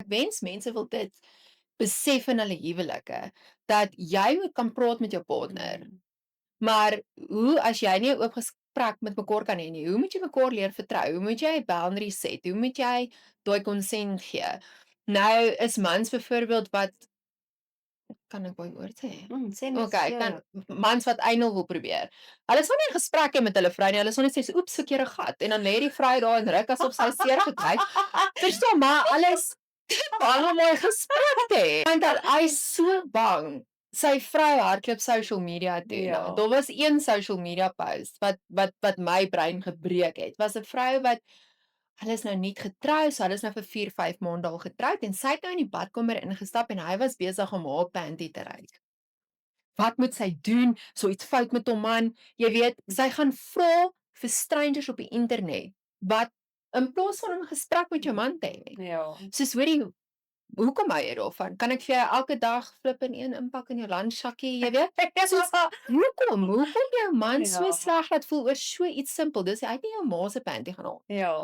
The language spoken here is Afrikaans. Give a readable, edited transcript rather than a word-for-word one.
wens mense wil dit besef in hulle huwelike, dat jy moet kan praat met jou partner, maar hoe as jy nie 'n oop gesprek met mekaar kan hê nie, hoe moet jy mekaar leer vertrou? Hoe moet jy boundaries set? Hoe moet jy daai konsent gee? Nou is mans byvoorbeeld wat kan ek daai woord sê? Sê net, Okay, ja, kan ja. mans wat anal wil probeer. Hulle sal nie 'n gesprek hê met hulle vrou nie. Hulle sal net sê, "Oeps, verkeerde gat." En dan lê die vrou daar en ruk asof sy seer gekry het. Verstaan, maar alles bang om 'n gesprek te hê. Want hy is so bang. Sy vrou hardloop social media toe. Ja. Nou, daar was een social media post wat my brein gebreek het. Was 'n vrou wat hulle is nou nie getrou, so hulle is nou vir 4, 5 maande al getroud en sy het nou in die badkamer ingestap en hy was besig om haar panty te ryk. Wat moet sy doen? So iets fout met hom man. Jy weet, sy gaan vra vir strangers op die internet wat in plaas van 'n gesprek met jou man te hê. Ja. Soos hoorie, hoekom hou jy daarvan? Kan ek vir jou elke dag flip in een inpak in jou lunchsakkie, jy weet? Soos, hoekom jou man so Ja. sleg laat voel oor so iets simpel? Dis hy het nie jou ma se panty gaan haal. Ja.